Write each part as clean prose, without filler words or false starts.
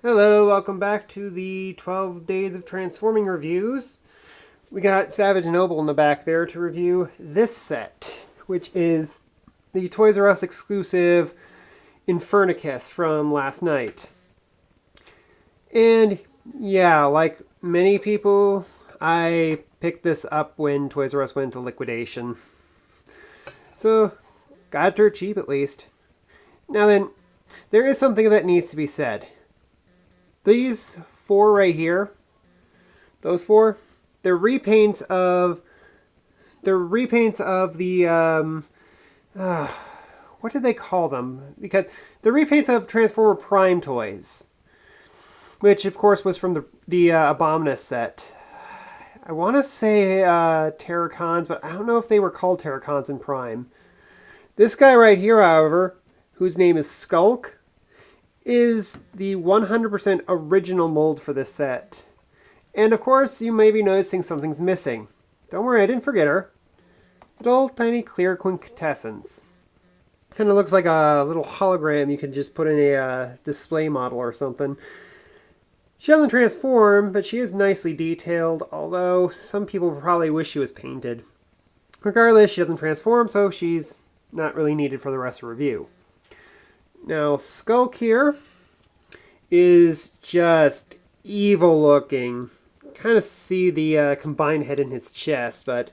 Hello, welcome back to the 12 Days of Transforming reviews. We got Savage Noble in the back there to review this set, which is the Toys R Us exclusive Infernicus from last night. And yeah, like many people, I picked this up when Toys R Us went into liquidation. So, got it dirt cheap at least. Now then, there is something that needs to be said. These four right here, those four, they're repaints of the what did they call them? Because they're repaints of Transformer Prime toys, which of course was from the Abominus set. I want to say Terracons, but I don't know if they were called Terracons in Prime. This guy right here, however, whose name is Skulk, is the 100% original mold for this set. And of course, you may be noticing something's missing. Don't worry, I didn't forget her. Little tiny clear quintessence. Kind of looks like a little hologram you could just put in a display model or something. She doesn't transform, but she is nicely detailed, although some people probably wish she was painted. Regardless, she doesn't transform, so she's not really needed for the rest of the review. Now, Skulk here is just evil looking. Kind of see the combined head in his chest, but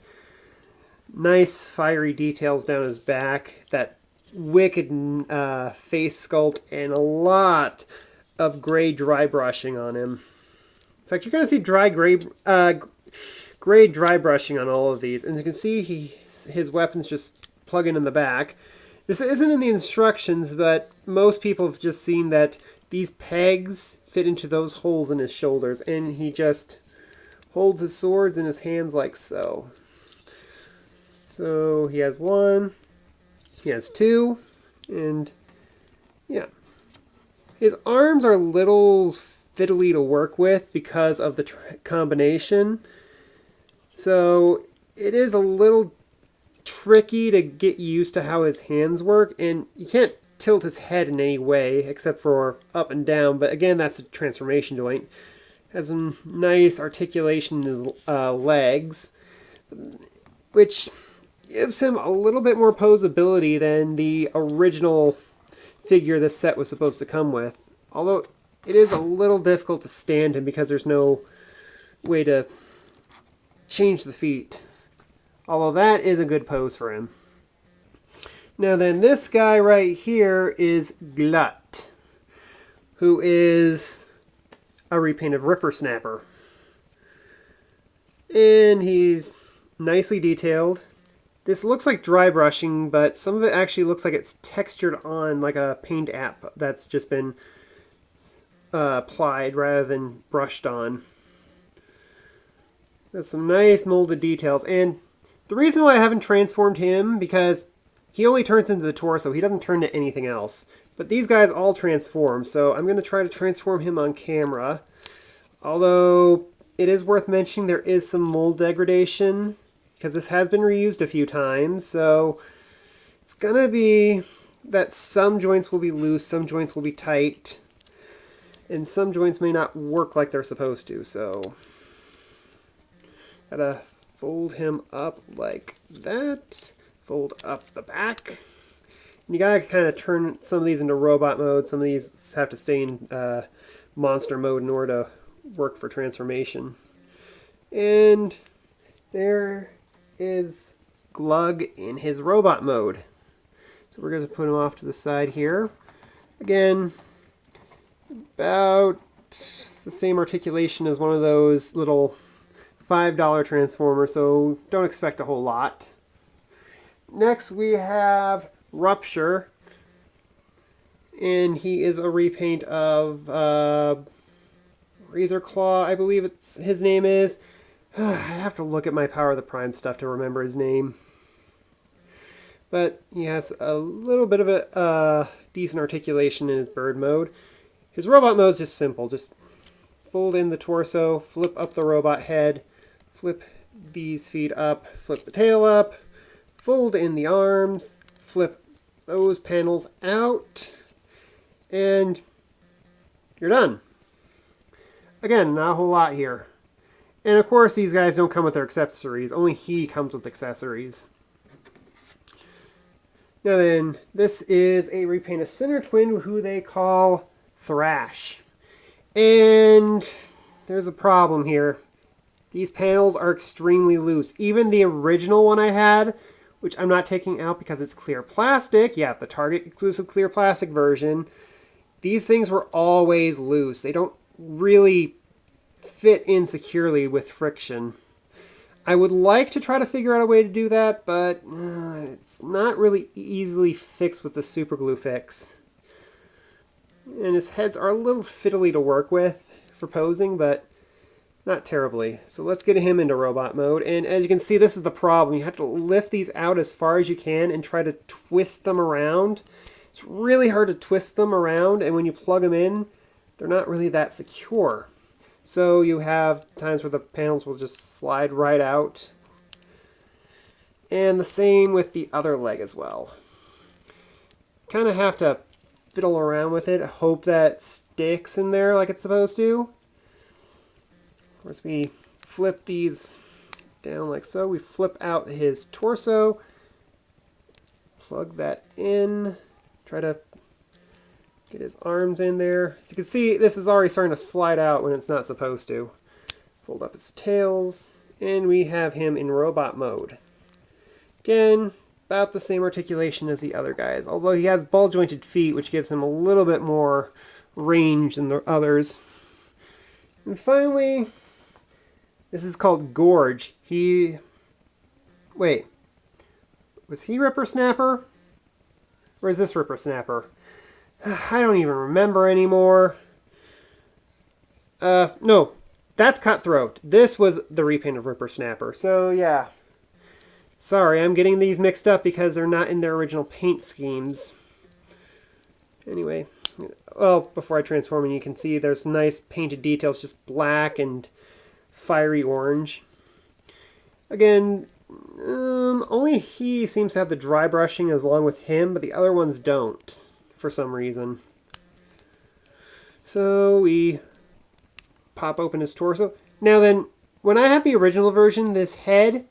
nice fiery details down his back. That wicked face sculpt and a lot of gray dry brushing on him. In fact, you're going to see gray dry brushing on all of these. And you can see his weapons just plug in the back. This isn't in the instructions, but most people have just seen that these pegs fit into those holes in his shoulders, and he just holds his swords in his hands like so. So he has one, he has two, and yeah. His arms are a little fiddly to work with because of the combination. So it is a little tricky to get used to how his hands work, and you can't tilt his head in any way except for up and down, but again, that's a transformation joint. Has some nice articulation in his legs, which gives him a little bit more posability than the original figure this set was supposed to come with, although it is a little difficult to stand him because there's no way to change the feet. Although that is a good pose for him. Now then, this guy right here is Blut, who is a repaint of Ripper Snapper. And he's nicely detailed. This looks like dry brushing, but some of it actually looks like it's textured on like a paint app that's just been applied rather than brushed on. There's some nice molded details, and the reason why I haven't transformed him, because he only turns into the torso. He doesn't turn to anything else. But these guys all transform, so I'm going to try to transform him on camera. Although, it is worth mentioning there is some mold degradation, because this has been reused a few times, so it's going to be that some joints will be loose, some joints will be tight, and some joints may not work like they're supposed to, so gotta fold him up like that. Fold up the back. And you gotta kind of turn some of these into robot mode. Some of these have to stay in monster mode in order to work for transformation. And there is Glug in his robot mode. So we're going to put him off to the side here. Again, about the same articulation as one of those little $5 Transformers, so don't expect a whole lot. Next we have Rupture, and he is a repaint of Razor Claw, I believe his name is. I have to look at my Power of the Prime stuff to remember his name. But he has a little bit of a decent articulation in his bird mode. His robot mode is just simple. Just fold in the torso, flip up the robot head, flip these feet up, flip the tail up, fold in the arms, flip those panels out, and you're done. Again, not a whole lot here. And of course, these guys don't come with their accessories. Only he comes with accessories. Now then, this is a repaint of Center Twin who they call Thrash. And there's a problem here. These panels are extremely loose. Even the original one I had, which I'm not taking out because it's clear plastic. Yeah, the Target exclusive clear plastic version. These things were always loose. They don't really fit in securely with friction. I would like to try to figure out a way to do that, but it's not really easily fixed with the super glue fix. And his heads are a little fiddly to work with for posing, but not terribly. So let's get him into robot mode. And as you can see, this is the problem. You have to lift these out as far as you can and try to twist them around. It's really hard to twist them around, and when you plug them in, they're not really that secure. So you have times where the panels will just slide right out. And the same with the other leg as well. Kind of have to fiddle around with it, hope that sticks in there like it's supposed to. Of course, we flip these down like so. We flip out his torso, plug that in, try to get his arms in there. As you can see, this is already starting to slide out when it's not supposed to. Fold up his tails, and we have him in robot mode. Again, about the same articulation as the other guys, although he has ball-jointed feet, which gives him a little bit more range than the others. And finally, this is called Gorge. Wait. Was he Ripper Snapper? Or is this Ripper Snapper? I don't even remember anymore. No. That's Cutthroat. This was the repaint of Ripper Snapper. So, yeah. Sorry, I'm getting these mixed up because they're not in their original paint schemes. Anyway. Well, before I transform him, you can see there's nice painted details, just black and fiery orange. Again, only he seems to have the dry brushing along with him, but the other ones don't, for some reason. So we pop open his torso. Now then, when I have the original version, this head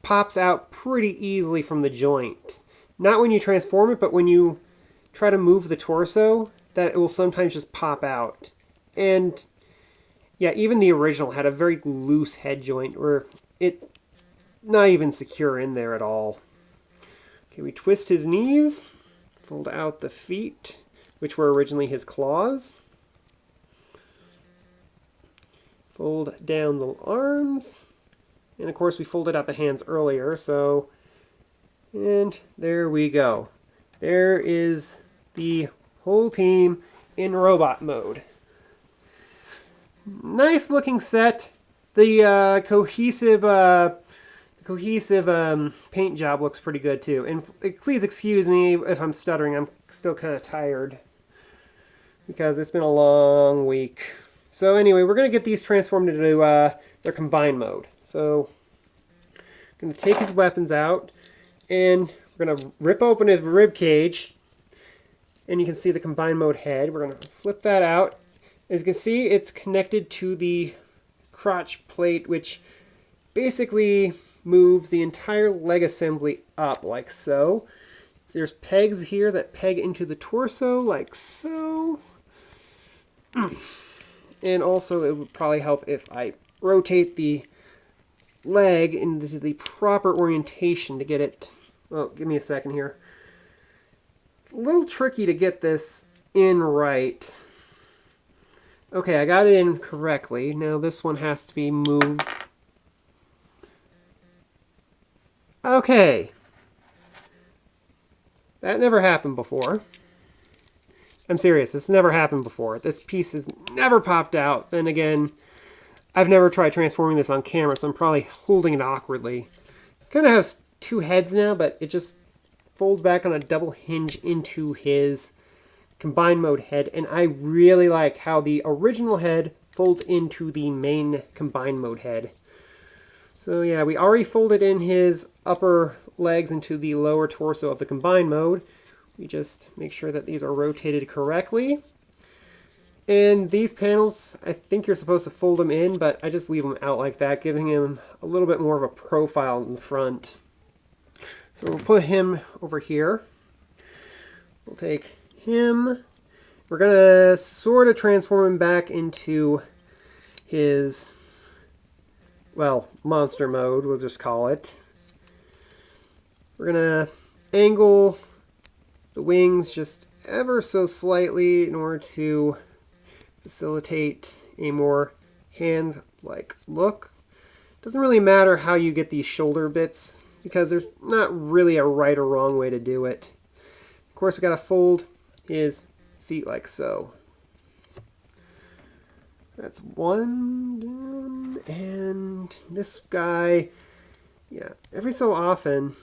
pops out pretty easily from the joint. Not when you transform it, but when you try to move the torso, that it will sometimes just pop out. And yeah, even the original had a very loose head joint where it's not even secure in there at all. Okay, we twist his knees, fold out the feet, which were originally his claws. Fold down the arms. And of course we folded out the hands earlier, so... And there we go. There is the whole team in robot mode. Nice looking set. The cohesive paint job looks pretty good too. And please excuse me if I'm stuttering. I'm still kind of tired because it's been a long week. So anyway, we're going to get these transformed into their combined mode. So I'm going to take his weapons out and we're going to rip open his rib cage. And you can see the combined mode head. We're going to flip that out. As you can see, it's connected to the crotch plate, which basically moves the entire leg assembly up like so. So there's pegs here that peg into the torso like so. And also it would probably help if I rotate the leg into the proper orientation to get it. Oh, give me a second here. It's a little tricky to get this in right. Okay, I got it in correctly. Now this one has to be moved. Okay. That never happened before. I'm serious, this never happened before. This piece has never popped out. Then again, I've never tried transforming this on camera, so I'm probably holding it awkwardly. It kind of has two heads now, but it just folds back on a double hinge into his combined mode head, and I really like how the original head folds into the main combined mode head. So yeah, we already folded in his upper legs into the lower torso of the combined mode. We just make sure that these are rotated correctly. And these panels, I think you're supposed to fold them in, but I just leave them out like that, giving him a little bit more of a profile in the front. So we'll put him over here. We'll take him. We're going to sort of transform him back into his, well, monster mode, we'll just call it. We're going to angle the wings just ever so slightly in order to facilitate a more hand-like look. Doesn't really matter how you get these shoulder bits because there's not really a right or wrong way to do it. Of course, we got to fold his feet like so. That's one down, and this guy, yeah, every so often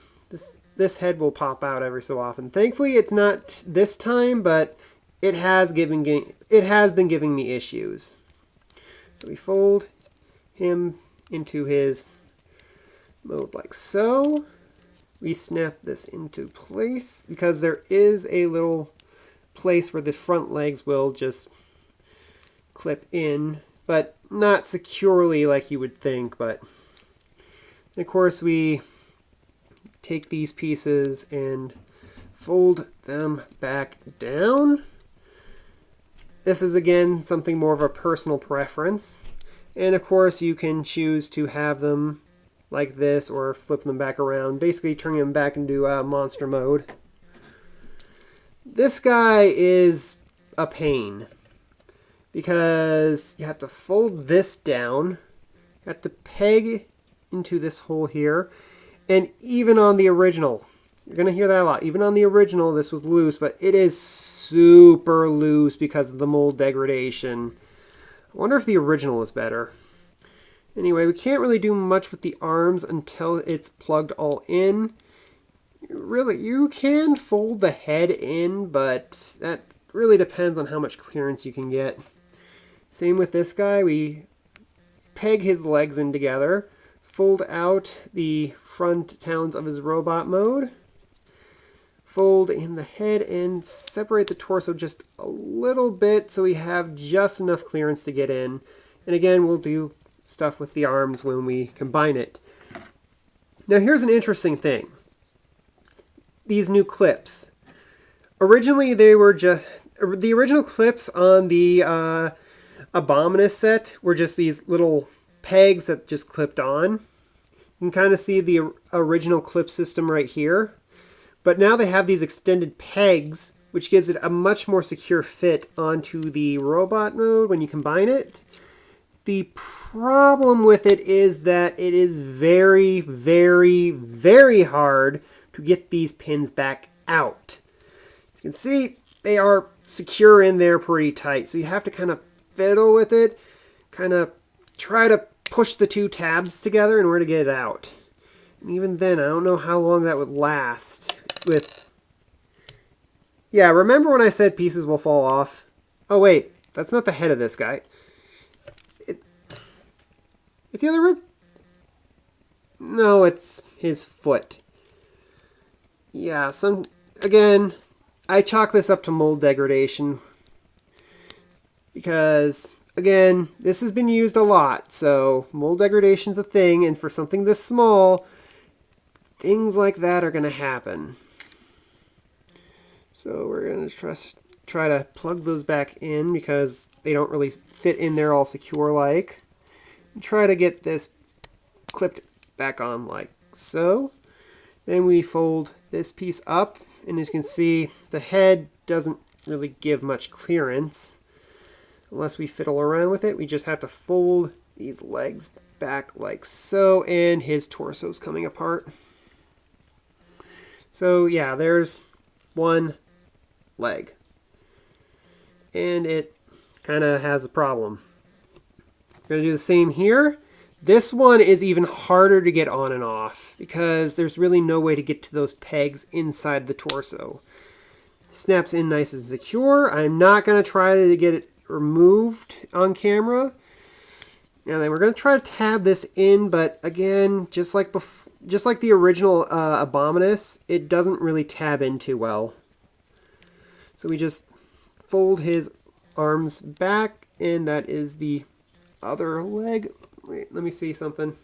this head will pop out every so often. Thankfully, it's not this time, but it has been giving me issues. So we fold him into his mode like so. We snap this into place because there is a little place where the front legs will just clip in, but not securely like you would think. But and of course we take these pieces and fold them back down. This is again something more of a personal preference. And of course you can choose to have them like this or flip them back around, basically turning them back into monster mode. This guy is a pain because you have to fold this down, you have to peg into this hole here, and even on the original, you're going to hear that a lot, even on the original this was loose, but it is super loose because of the mold degradation. I wonder if the original is better. Anyway, we can't really do much with the arms until it's plugged all in. Really, you can fold the head in, but that really depends on how much clearance you can get. Same with this guy. We peg his legs in together, fold out the front talons of his robot mode, fold in the head, and separate the torso just a little bit so we have just enough clearance to get in. And again, we'll do stuff with the arms when we combine it. Now here's an interesting thing. These new clips. Originally they were just, the original clips on the Abominus set were just these little pegs that just clipped on. You can kind of see the original clip system right here. But now they have these extended pegs, which gives it a much more secure fit onto the robot mode when you combine it. The problem with it is that it is very, very, very hard to get these pins back out. As you can see, they are secure in there pretty tight. So you have to kind of fiddle with it, kind of try to push the two tabs together in order to get it out. And even then, I don't know how long that would last. Yeah, remember when I said pieces will fall off? Oh wait, that's not the head of this guy. It's the other rib? No, it's his foot. Yeah, again, I chalk this up to mold degradation because, again, this has been used a lot, so mold degradation's a thing, and for something this small, things like that are going to happen. So we're going to try to plug those back in because they don't really fit in there all secure-like. Try to get this clipped back on like so. Then we fold this piece up, and as you can see, the head doesn't really give much clearance unless we fiddle around with it. We just have to fold these legs back like so, and his torso's coming apart. So yeah, there's one leg, and it kind of has a problem. We're going to do the same here. This one is even harder to get on and off because there's really no way to get to those pegs inside the torso. Snaps in nice and secure. I'm not going to try to get it removed on camera. And then we're going to try to tab this in, but again, just like the original Abominus, it doesn't really tab in too well. So we just fold his arms back, and that is the other leg. Wait, let me see something.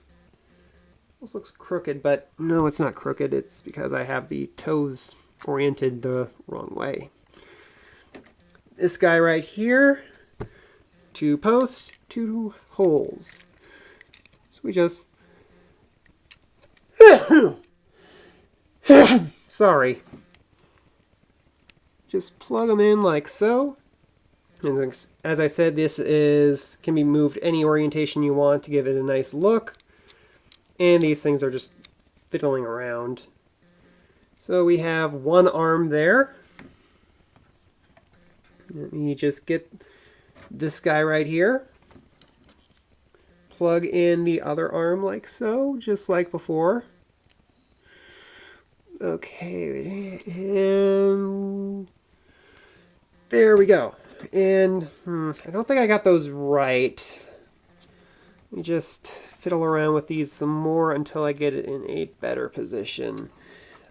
This looks crooked, but no, it's not crooked. It's because I have the toes oriented the wrong way. This guy right here, 2 posts, 2 holes. So we just... Sorry. Just plug them in like so. And as I said, this can be moved any orientation you want to give it a nice look. And these things are just fiddling around. So we have one arm there. Let me just get this guy right here. Plug in the other arm like so, just like before. Okay, and there we go. And I don't think I got those right. Let me just fiddle around with these some more until I get it in a better position.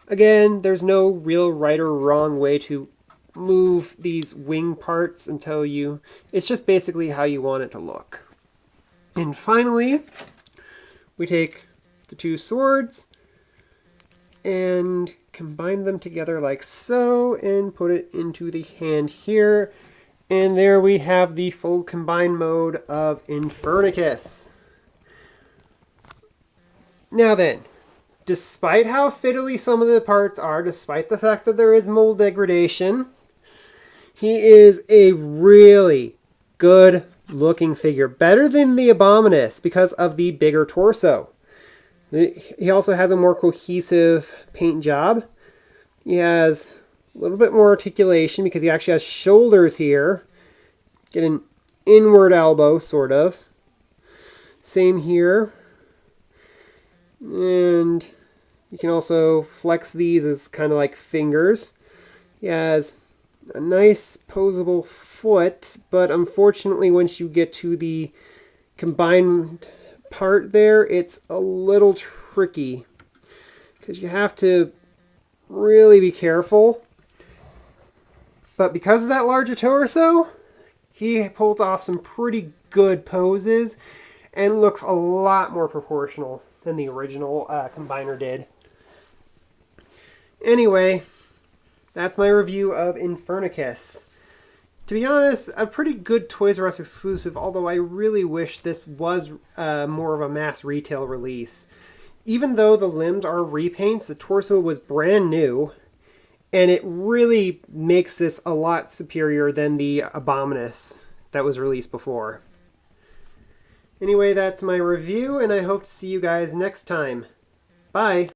Again, there's no real right or wrong way to move these wing parts until it's just basically how you want it to look. And finally, we take the 2 swords and combine them together like so and put it into the hand here. And there we have the full combined mode of Infernicus. Now then, despite how fiddly some of the parts are, despite the fact that there is mold degradation, he is a really good looking figure. Better than the Abominus because of the bigger torso. He also has a more cohesive paint job. He has a little bit more articulation because he actually has shoulders here. Get an inward elbow, sort of. Same here. And you can also flex these as kind of like fingers. He has a nice posable foot, but unfortunately once you get to the combined part there, it's a little tricky because you have to really be careful. But because of that larger torso, he pulls off some pretty good poses and looks a lot more proportional than the original combiner did. Anyway, that's my review of Infernicus. To be honest, a pretty good Toys R Us exclusive, although I really wish this was more of a mass retail release. Even though the limbs are repaints, the torso was brand new, and it really makes this a lot superior than the Abominus that was released before. Anyway, that's my review, and I hope to see you guys next time. Bye!